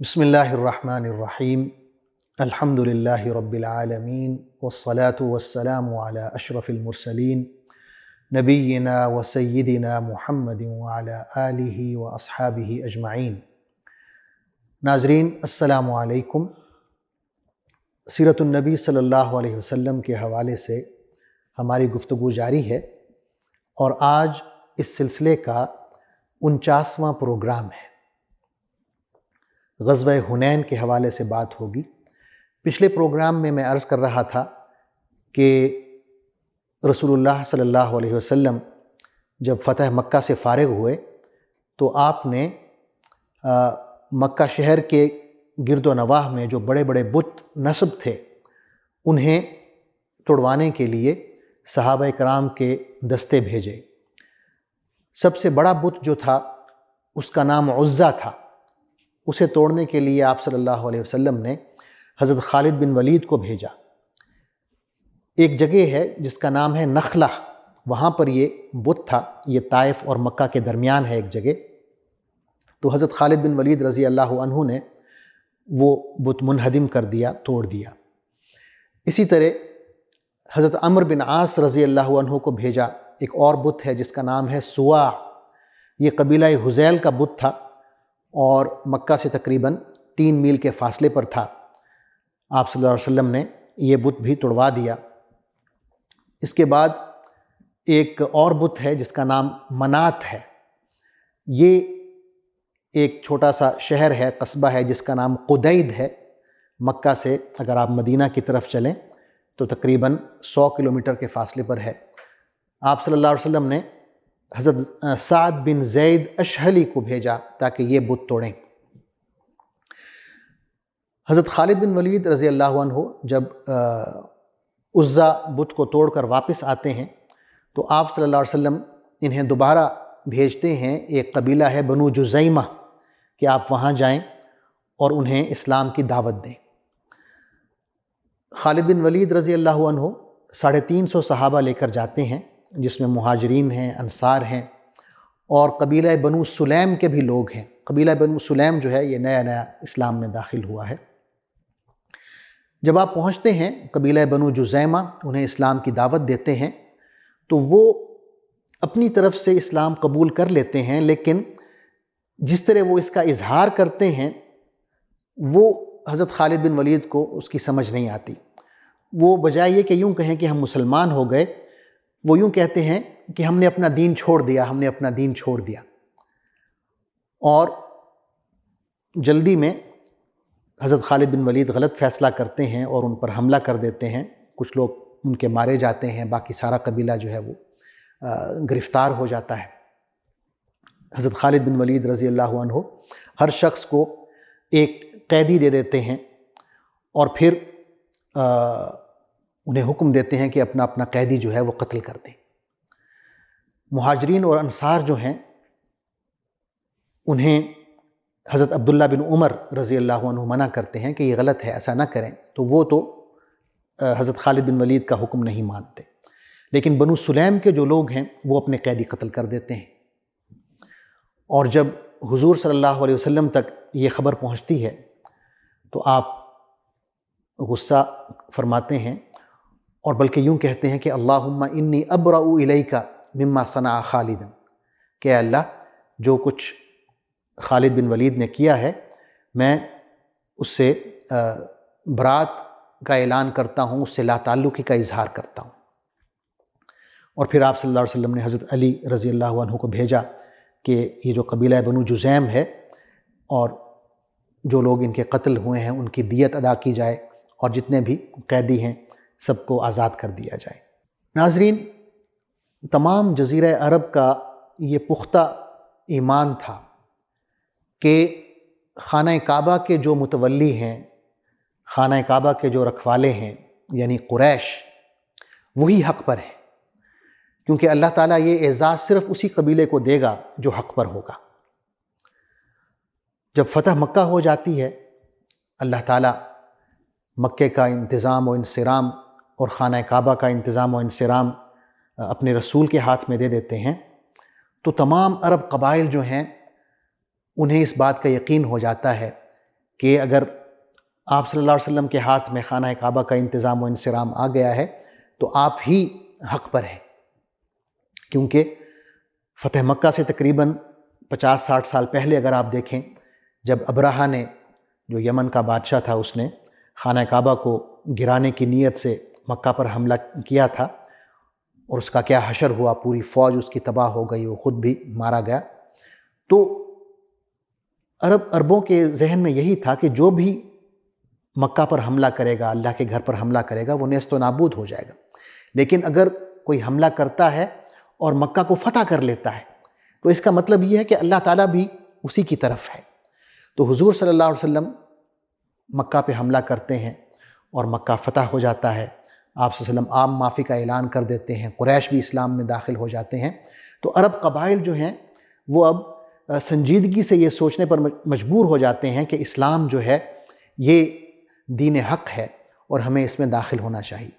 بسم اللہ الرحمن الرحیم الحمد للہ رب العالمین والصلاة والسلام علی اشرف المرسلین نبینا و سیدنا محمد وعلی آلہ و اصحابہ اجمعین۔ ناظرین السلام علیکم۔ سیرت النبی صلی اللہ علیہ وسلم کے حوالے سے ہماری گفتگو جاری ہے اور آج اس سلسلے کا 49واں پروگرام ہے۔ غزوہ حنین کے حوالے سے بات ہوگی۔ پچھلے پروگرام میں عرض کر رہا تھا کہ رسول اللہ صلی اللہ علیہ وسلم جب فتح مکہ سے فارغ ہوئے تو آپ نے مکہ شہر کے گرد و نواح میں جو بڑے بڑے بت نصب تھے انہیں توڑوانے کے لیے صحابہ کرام کے دستے بھیجے۔ سب سے بڑا بت جو تھا اس کا نام عزا تھا۔ اسے توڑنے کے لیے آپ صلی اللہ علیہ وسلم نے حضرت خالد بن ولید کو بھیجا۔ ایک جگہ ہے جس کا نام ہے نخلہ، وہاں پر یہ بت تھا۔ یہ طائف اور مکہ کے درمیان ہے ایک جگہ۔ تو حضرت خالد بن ولید رضی اللہ عنہ نے وہ بت منہدم کر دیا، توڑ دیا۔ اسی طرح حضرت عمرو بن عاص رضی اللہ عنہ کو بھیجا۔ ایک اور بت ہے جس کا نام ہے سواع۔ یہ قبیلہ حذیل کا بت تھا اور مکہ سے تقریباً 3 میل کے فاصلے پر تھا۔ آپ صلی اللہ علیہ وسلم نے یہ بت بھی توڑوا دیا۔ اس کے بعد ایک اور بت ہے جس کا نام منات ہے۔ یہ ایک چھوٹا سا شہر ہے، قصبہ ہے جس کا نام قدید ہے۔ مکہ سے اگر آپ مدینہ کی طرف چلیں تو تقریباً 100 کلومیٹر کے فاصلے پر ہے۔ آپ صلی اللہ علیہ وسلم نے حضرت سعد بن زید اشہلی کو بھیجا تاکہ یہ بت توڑیں۔ حضرت خالد بن ولید رضی اللہ عنہ جب عزا بت کو توڑ کر واپس آتے ہیں تو آپ صلی اللہ علیہ وسلم انہیں دوبارہ بھیجتے ہیں۔ ایک قبیلہ ہے بنو جزیمہ کہ آپ وہاں جائیں اور انہیں اسلام کی دعوت دیں۔ خالد بن ولید رضی اللہ عنہ 350 صحابہ لے کر جاتے ہیں، جس میں مہاجرین ہیں، انصار ہیں اور قبیلہ بنو سلیم کے بھی لوگ ہیں۔ قبیلہ بنو سلیم جو ہے یہ نیا اسلام میں داخل ہوا ہے۔ جب آپ پہنچتے ہیں قبیلہ بنو جزیمہ، انہیں اسلام کی دعوت دیتے ہیں تو وہ اپنی طرف سے اسلام قبول کر لیتے ہیں، لیکن جس طرح وہ اس کا اظہار کرتے ہیں وہ حضرت خالد بن ولید کو اس کی سمجھ نہیں آتی۔ وہ بجائے یہ کہ یوں کہیں کہ ہم مسلمان ہو گئے، وہ یوں کہتے ہیں کہ ہم نے اپنا دین چھوڑ دیا، ہم نے اپنا دین چھوڑ دیا۔ اور جلدی میں حضرت خالد بن ولید غلط فیصلہ کرتے ہیں اور ان پر حملہ کر دیتے ہیں۔ کچھ لوگ ان کے مارے جاتے ہیں، باقی سارا قبیلہ جو ہے وہ گرفتار ہو جاتا ہے۔ حضرت خالد بن ولید رضی اللہ عنہ ہر شخص کو ایک قیدی دے دیتے ہیں اور پھر انہیں حکم دیتے ہیں کہ اپنا اپنا قیدی جو ہے وہ قتل کر دیں۔ مہاجرین اور انصار جو ہیں انہیں حضرت عبداللہ بن عمر رضی اللہ عنہ منع کرتے ہیں کہ یہ غلط ہے، ایسا نہ کریں، تو وہ تو حضرت خالد بن ولید کا حکم نہیں مانتے۔ لیکن بنو سلیم کے جو لوگ ہیں وہ اپنے قیدی قتل کر دیتے ہیں۔ اور جب حضور صلی اللہ علیہ وسلم تک یہ خبر پہنچتی ہے تو آپ غصہ فرماتے ہیں اور بلکہ یوں کہتے ہیں کہ اللہم انی ابرأ الیک مما صنع خالد، کہ اللہ جو کچھ خالد بن ولید نے کیا ہے میں اس سے برات کا اعلان کرتا ہوں، اس سے لا تعلقی کا اظہار کرتا ہوں۔ اور پھر آپ صلی اللہ علیہ وسلم نے حضرت علی رضی اللہ عنہ کو بھیجا کہ یہ جو قبیلہ بنو جزیم ہے اور جو لوگ ان کے قتل ہوئے ہیں ان کی دیت ادا کی جائے اور جتنے بھی قیدی ہیں سب کو آزاد کر دیا جائے۔ ناظرین، تمام جزیرہ عرب کا یہ پختہ ایمان تھا کہ خانہ کعبہ کے جو متولی ہیں، خانہ کعبہ کے جو رکھوالے ہیں یعنی قریش، وہی حق پر ہیں، کیونکہ اللہ تعالیٰ یہ اعزاز صرف اسی قبیلے کو دے گا جو حق پر ہوگا۔ جب فتح مکہ ہو جاتی ہے، اللہ تعالیٰ مکے کا انتظام و انصرام اور خانہ کعبہ کا انتظام و انصرام اپنے رسول کے ہاتھ میں دے دیتے ہیں، تو تمام عرب قبائل جو ہیں انہیں اس بات کا یقین ہو جاتا ہے کہ اگر آپ صلی اللہ علیہ وسلم کے ہاتھ میں خانہ کعبہ کا انتظام و انصرام آ گیا ہے تو آپ ہی حق پر ہیں، کیونکہ فتح مکہ سے تقریباً 50-60 سال پہلے اگر آپ دیکھیں، جب ابرہہ نے، جو یمن کا بادشاہ تھا، اس نے خانہ کعبہ کو گرانے کی نیت سے مکہ پر حملہ کیا تھا، اور اس کا کیا حشر ہوا، پوری فوج اس کی تباہ ہو گئی، وہ خود بھی مارا گیا۔ تو عربوں کے ذہن میں یہی تھا کہ جو بھی مکہ پر حملہ کرے گا، اللہ کے گھر پر حملہ کرے گا، وہ نیست و نابود ہو جائے گا۔ لیکن اگر کوئی حملہ کرتا ہے اور مکہ کو فتح کر لیتا ہے تو اس کا مطلب یہ ہے کہ اللہ تعالیٰ بھی اسی کی طرف ہے۔ تو حضور صلی اللہ علیہ وسلم مکہ پہ حملہ کرتے ہیں اور مکہ فتح ہو جاتا ہے، آپ صلی اللہ علیہ وسلم عام معافی کا اعلان کر دیتے ہیں، قریش بھی اسلام میں داخل ہو جاتے ہیں۔ تو عرب قبائل جو ہیں وہ اب سنجیدگی سے یہ سوچنے پر مجبور ہو جاتے ہیں کہ اسلام جو ہے یہ دین حق ہے اور ہمیں اس میں داخل ہونا چاہیے،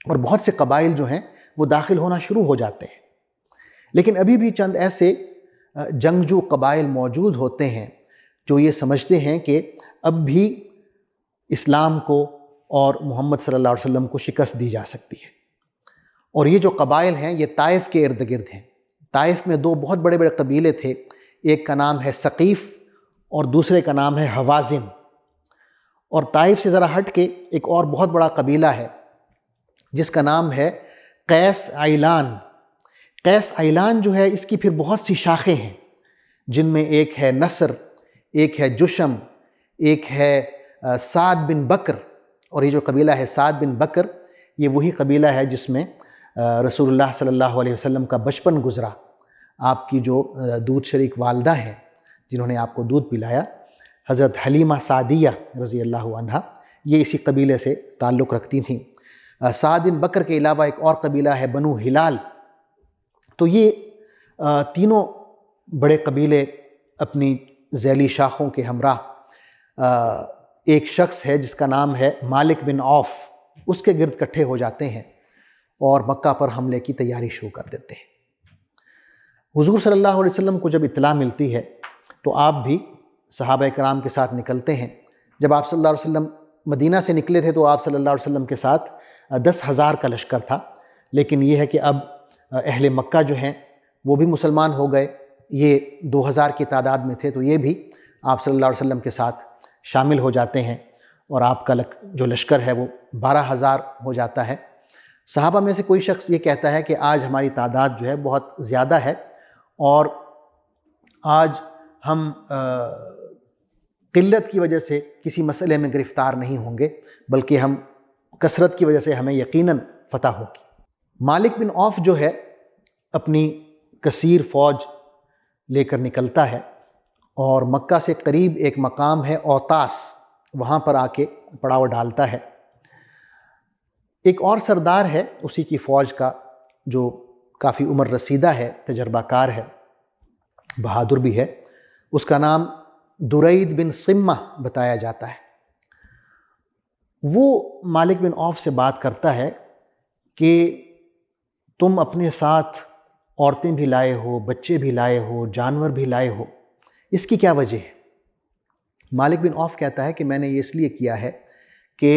اور بہت سے قبائل جو ہیں وہ داخل ہونا شروع ہو جاتے ہیں۔ لیکن ابھی بھی چند ایسے جنگجو قبائل موجود ہوتے ہیں جو یہ سمجھتے ہیں کہ اب بھی اسلام کو اور محمد صلی اللہ علیہ وسلم کو شکست دی جا سکتی ہے، اور یہ جو قبائل ہیں یہ طائف کے ارد گرد ہیں۔ طائف میں دو بہت بڑے بڑے قبیلے تھے، ایک کا نام ہے ثقیف اور دوسرے کا نام ہے حوازن۔ اور طائف سے ذرا ہٹ کے ایک اور بہت بڑا قبیلہ ہے جس کا نام ہے قیس عیلان۔ قیس عیلان جو ہے اس کی پھر بہت سی شاخیں ہیں، جن میں ایک ہے نصر، ایک ہے جشم، ایک ہے سعد بن بکر۔ اور یہ جو قبیلہ ہے سعد بن بکر، یہ وہی قبیلہ ہے جس میں رسول اللہ صلی اللہ علیہ وسلم کا بچپن گزرا۔ آپ کی جو دودھ شریک والدہ ہیں جنہوں نے آپ کو دودھ پلایا، حضرت حلیمہ سعدیہ رضی اللہ عنہا، یہ اسی قبیلے سے تعلق رکھتی تھیں۔ سعد بن بکر کے علاوہ ایک اور قبیلہ ہے بنو ہلال۔ تو یہ تینوں بڑے قبیلے اپنی ذیلی شاخوں کے ہمراہ ایک شخص ہے جس کا نام ہے مالک بن عوف، اس کے گرد اکٹھے ہو جاتے ہیں اور مکہ پر حملے کی تیاری شروع کر دیتے ہیں۔ حضور صلی اللہ علیہ وسلم کو جب اطلاع ملتی ہے تو آپ بھی صحابہ کرام کے ساتھ نکلتے ہیں۔ جب آپ صلی اللہ علیہ وسلم مدینہ سے نکلے تھے تو آپ صلی اللہ علیہ وسلم کے ساتھ 10,000 کا لشکر تھا، لیکن یہ ہے کہ اب اہل مکہ جو ہیں وہ بھی مسلمان ہو گئے، یہ 2,000 کی تعداد میں تھے، تو یہ بھی آپ صلی اللہ علیہ وسلم کے ساتھ شامل ہو جاتے ہیں، اور آپ کا جو لشکر ہے وہ 12,000 ہو جاتا ہے۔ صحابہ میں سے کوئی شخص یہ کہتا ہے کہ آج ہماری تعداد جو ہے بہت زیادہ ہے، اور آج ہم قلت کی وجہ سے کسی مسئلے میں گرفتار نہیں ہوں گے، بلکہ ہم کثرت کی وجہ سے ہمیں یقیناً فتح ہوگی۔ مالک بن عوف جو ہے اپنی کثیر فوج لے کر نکلتا ہے اور مکہ سے قریب ایک مقام ہے اوتاس، وہاں پر آ کے پڑاؤ ڈالتا ہے۔ ایک اور سردار ہے اسی کی فوج کا جو کافی عمر رسیدہ ہے، تجربہ کار ہے، بہادر بھی ہے، اس کا نام درید بن سمہ بتایا جاتا ہے۔ وہ مالک بن عوف سے بات کرتا ہے کہ تم اپنے ساتھ عورتیں بھی لائے ہو، بچے بھی لائے ہو، جانور بھی لائے ہو، اس کی کیا وجہ ہے؟ مالک بن عوف کہتا ہے کہ میں نے یہ اس لیے کیا ہے کہ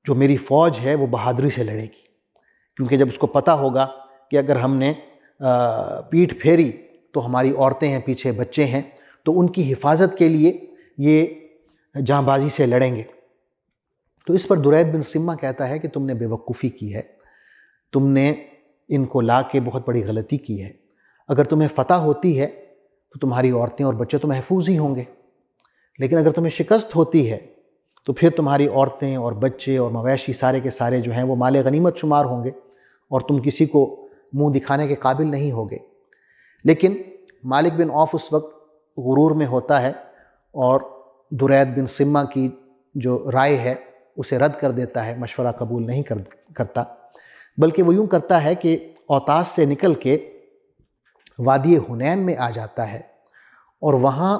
جو میری فوج ہے وہ بہادری سے لڑے گی، کیونکہ جب اس کو پتہ ہوگا کہ اگر ہم نے پیٹھ پھیری تو ہماری عورتیں ہیں، پیچھے بچے ہیں، تو ان کی حفاظت کے لیے یہ جاں بازی سے لڑیں گے۔ تو اس پر درید بن سمہ کہتا ہے کہ تم نے بے وقوفی کی ہے، تم نے ان کو لا کے بہت بڑی غلطی کی ہے۔ اگر تمہیں فتح ہوتی ہے تو تمہاری عورتیں اور بچے تو محفوظ ہی ہوں گے، لیکن اگر تمہیں شکست ہوتی ہے تو پھر تمہاری عورتیں اور بچے اور مویشی سارے کے سارے جو ہیں وہ مال غنیمت شمار ہوں گے، اور تم کسی کو منہ دکھانے کے قابل نہیں ہوگے۔ لیکن مالک بن عوف اس وقت غرور میں ہوتا ہے اور درید بن سمہ کی جو رائے ہے اسے رد کر دیتا ہے، مشورہ قبول نہیں کرتا، بلکہ وہ یوں کرتا ہے کہ اوتاس سے نکل کے وادی حنین میں آ جاتا ہے، اور وہاں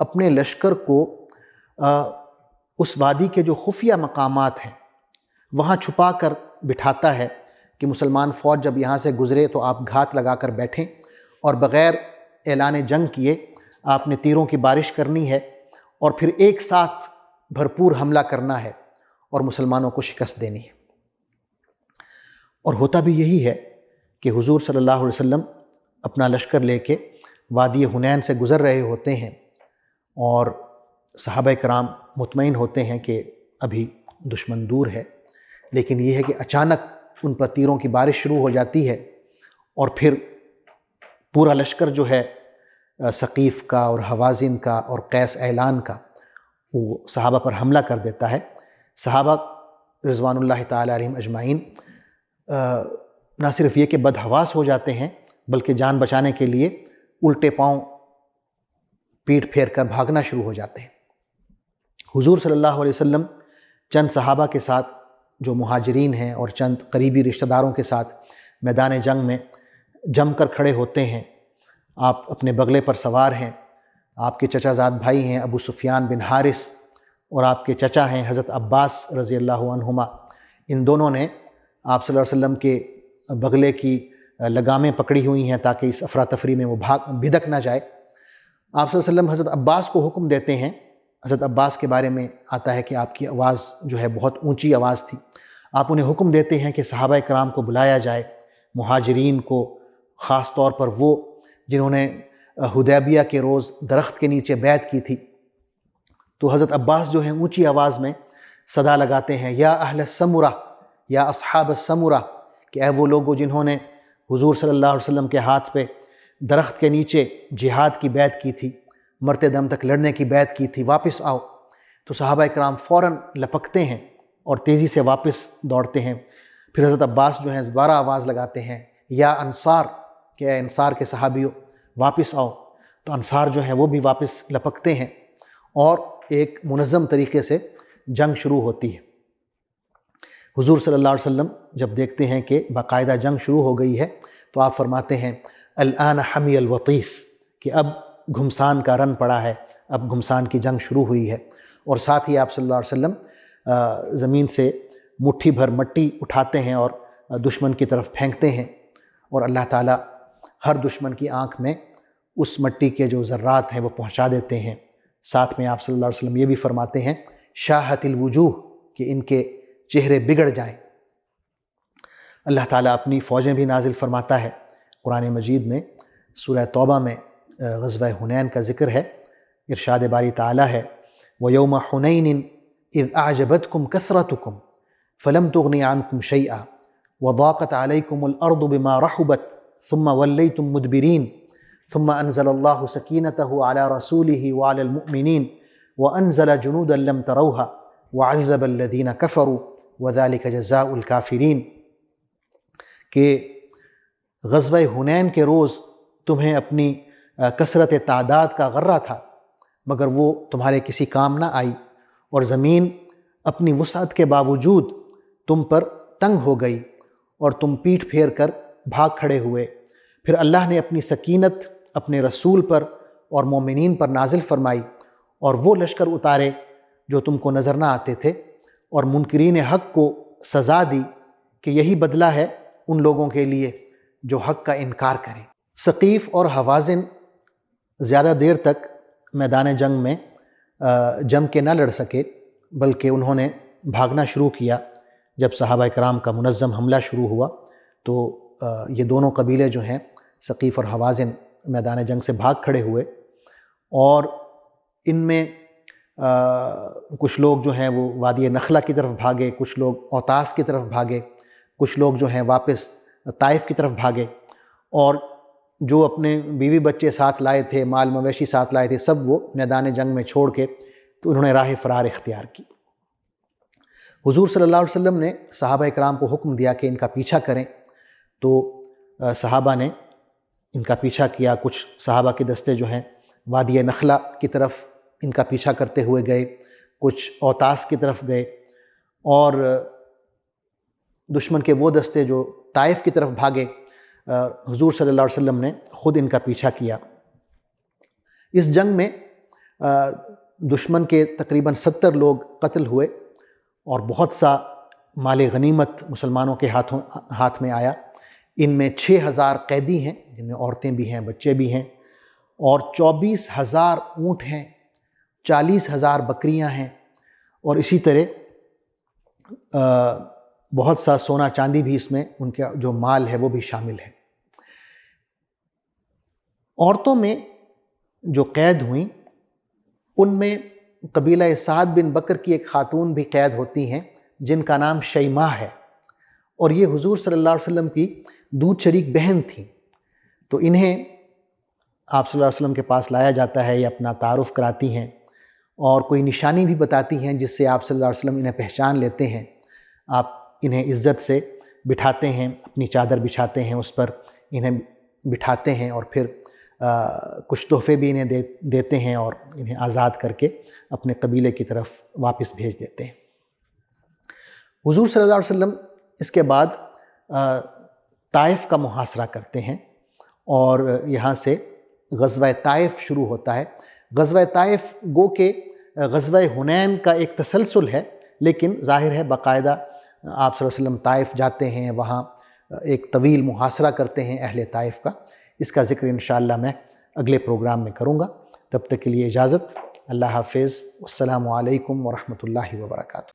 اپنے لشکر کو اس وادی کے جو خفیہ مقامات ہیں وہاں چھپا کر بٹھاتا ہے کہ مسلمان فوج جب یہاں سے گزرے تو آپ گھات لگا کر بیٹھیں، اور بغیر اعلان جنگ کیے آپ نے تیروں کی بارش کرنی ہے، اور پھر ایک ساتھ بھرپور حملہ کرنا ہے اور مسلمانوں کو شکست دینی ہے۔ اور ہوتا بھی یہی ہے کہ حضور صلی اللہ علیہ وسلم اپنا لشکر لے کے وادی حنین سے گزر رہے ہوتے ہیں اور صحابہ کرام مطمئن ہوتے ہیں کہ ابھی دشمن دور ہے، لیکن یہ ہے کہ اچانک ان پر تیروں کی بارش شروع ہو جاتی ہے اور پھر پورا لشکر جو ہے ثقیف کا اور حوازن کا اور قیس اعلان کا وہ صحابہ پر حملہ کر دیتا ہے۔ صحابہ رضوان اللہ تعالی علیہم اجمعین نہ صرف یہ کہ بدحواس ہو جاتے ہیں بلکہ جان بچانے کے لیے الٹے پاؤں پیٹھ پھیر کر بھاگنا شروع ہو جاتے ہیں۔ حضور صلی اللہ علیہ وسلم چند صحابہ کے ساتھ جو مہاجرین ہیں اور چند قریبی رشتہ داروں کے ساتھ میدان جنگ میں جم کر کھڑے ہوتے ہیں۔ آپ اپنے بغلے پر سوار ہیں، آپ کے چچا زاد بھائی ہیں ابو سفیان بن حارث اور آپ کے چچا ہیں حضرت عباس رضی اللہ عنہما۔ ان دونوں نے آپ صلی اللہ علیہ وسلم کے بغلے کی لگامیں پکڑی ہوئی ہیں تاکہ اس افراتفری میں وہ بھدک نہ جائے۔ آپ صلی اللہ علیہ وسلم حضرت عباس کو حکم دیتے ہیں۔ حضرت عباس کے بارے میں آتا ہے کہ آپ کی آواز جو ہے بہت اونچی آواز تھی۔ آپ انہیں حکم دیتے ہیں کہ صحابہ کرام کو بلایا جائے، مہاجرین کو، خاص طور پر وہ جنہوں نے حدیبیہ کے روز درخت کے نیچے بیعت کی تھی۔ تو حضرت عباس جو ہیں اونچی آواز میں صدا لگاتے ہیں، یا اہل السمرہ، یا اصحاب السمرہ، کہ اے وہ لوگوں جنہوں نے حضور صلی اللہ علیہ وسلم کے ہاتھ پہ درخت کے نیچے جہاد کی بیعت کی تھی، مرتے دم تک لڑنے کی بیعت کی تھی، واپس آؤ۔ تو صحابہ کرام فوراً لپکتے ہیں اور تیزی سے واپس دوڑتے ہیں۔ پھر حضرت عباس جو ہیں دوبارہ آواز لگاتے ہیں، یا انصار، کہ اے انصار کے صحابیوں واپس آؤ۔ تو انصار جو ہیں وہ بھی واپس لپکتے ہیں اور ایک منظم طریقے سے جنگ شروع ہوتی ہے۔ حضور صلی اللہ علیہ وسلم جب دیکھتے ہیں کہ باقاعدہ جنگ شروع ہو گئی ہے تو آپ فرماتے ہیں الآن حمی الوطیس، کہ اب گھمسان کا رن پڑا ہے، اب گھمسان کی جنگ شروع ہوئی ہے۔ اور ساتھ ہی آپ صلی اللہ علیہ وسلم زمین سے مٹھی بھر مٹی اٹھاتے ہیں اور دشمن کی طرف پھینکتے ہیں، اور اللہ تعالیٰ ہر دشمن کی آنکھ میں اس مٹی کے جو ذرات ہیں وہ پہنچا دیتے ہیں۔ ساتھ میں آپ صلی اللہ علیہ وسلم یہ بھی فرماتے ہیں شاہت الوجوہ، کہ ان کے چہرے بگڑ جائیں۔ اللہ تعالیٰ اپنی فوجیں بھی نازل فرماتا ہے۔ قرآن مجید میں سورہ توبہ میں غزوہ حنین کا ذکر ہے۔ ارشاد باری تعالیٰ ہے وَيَوْمَ حُنَيْنٍ إِذْ أَعْجَبَتْكُمْ كَثْرَتُكُمْ فَلَمْ تُغْنِ عَنْكُمْ شَيْئًا وَضَاقَتْ عَلَيْكُمُ الْأَرْضُ بِمَا رَحُبَتْ ثُمَّ وَلَّيْتُمْ مُدْبِرِينَ ثُمَّ أَنزَلَ اللَّهُ سَكِينَتَهُ عَلَى رَسُولِهِ وَعَلَى الْمُؤْمِنِينَ وَأَنزَلَ جُنُودًا لَّمْ تَرَوْهَا وَعَذَّبَ الَّذِينَ كَفَرُوا وَذَلِكَ جَزَاءُ الْكَافِرِينَ، کہ غزوہ حنین کے روز تمہیں اپنی کثرت تعداد کا غرہ تھا، مگر وہ تمہارے کسی کام نہ آئی، اور زمین اپنی وسعت کے باوجود تم پر تنگ ہو گئی اور تم پیٹھ پھیر کر بھاگ کھڑے ہوئے۔ پھر اللہ نے اپنی سکینت اپنے رسول پر اور مومنین پر نازل فرمائی اور وہ لشکر اتارے جو تم کو نظر نہ آتے تھے، اور منکرین حق کو سزا دی کہ یہی بدلہ ہے ان لوگوں کے لیے جو حق کا انکار کریں۔ ثقیف اور حوازن زیادہ دیر تک میدان جنگ میں جم کے نہ لڑ سکے، بلکہ انہوں نے بھاگنا شروع کیا۔ جب صحابہ کرام کا منظم حملہ شروع ہوا تو یہ دونوں قبیلے جو ہیں ثقیف اور حوازن میدان جنگ سے بھاگ کھڑے ہوئے، اور ان میں کچھ لوگ جو ہیں وہ وادی نخلہ کی طرف بھاگے، کچھ لوگ اوتاس کی طرف بھاگے، کچھ لوگ جو ہیں واپس طائف کی طرف بھاگے، اور جو اپنے بیوی بچے ساتھ لائے تھے، مال مویشی ساتھ لائے تھے، سب وہ میدان جنگ میں چھوڑ کے تو انہوں نے راہ فرار اختیار کی۔ حضور صلی اللہ علیہ وسلم نے صحابہ کرام کو حکم دیا کہ ان کا پیچھا کریں، تو صحابہ نے ان کا پیچھا کیا۔ کچھ صحابہ کے دستے جو ہیں وادی نخلہ کی طرف ان کا پیچھا کرتے ہوئے گئے، کچھ اوتاس کی طرف گئے، اور دشمن کے وہ دستے جو طائف کی طرف بھاگے، حضور صلی اللہ علیہ وسلم نے خود ان کا پیچھا کیا۔ اس جنگ میں دشمن کے تقریباً 70 لوگ قتل ہوئے اور بہت سا مال غنیمت مسلمانوں کے ہاتھ میں آیا۔ ان میں 6000 قیدی ہیں، جن میں عورتیں بھی ہیں، بچے بھی ہیں، اور 24,000 اونٹ ہیں، 40,000 بکریاں ہیں، اور اسی طرح بہت سا سونا چاندی بھی اس میں ان کا جو مال ہے وہ بھی شامل ہے۔ عورتوں میں جو قید ہوئیں ان میں قبیلہ سعد بن بکر کی ایک خاتون بھی قید ہوتی ہیں جن کا نام شیماء ہے، اور یہ حضور صلی اللہ علیہ وسلم کی دودھ شریک بہن تھیں۔ تو انہیں آپ صلی اللہ علیہ وسلم کے پاس لایا جاتا ہے، یہ اپنا تعارف کراتی ہیں اور کوئی نشانی بھی بتاتی ہیں جس سے آپ صلی اللہ علیہ وسلم انہیں پہچان لیتے ہیں۔ آپ انہیں عزت سے بٹھاتے ہیں، اپنی چادر بچھاتے ہیں، اس پر انہیں بٹھاتے ہیں اور پھر کچھ تحفے بھی انہیں دیتے ہیں اور انہیں آزاد کر کے اپنے قبیلے کی طرف واپس بھیج دیتے ہیں۔ حضور صلی اللہ علیہ وسلم اس کے بعد طائف کا محاصرہ کرتے ہیں اور یہاں سے غزوہ طائف شروع ہوتا ہے۔ غزوہ طائف گو کہ غزوہ حنین کا ایک تسلسل ہے، لیکن ظاہر ہے باقاعدہ آپ صلی اللہ علیہ وسلم طائف جاتے ہیں، وہاں ایک طویل محاصرہ کرتے ہیں اہل طائف کا۔ اس کا ذکر انشاءاللہ میں اگلے پروگرام میں کروں گا۔ تب تک کے لیے اجازت، اللہ حافظ، السلام علیکم ورحمۃ اللہ وبرکاتہ۔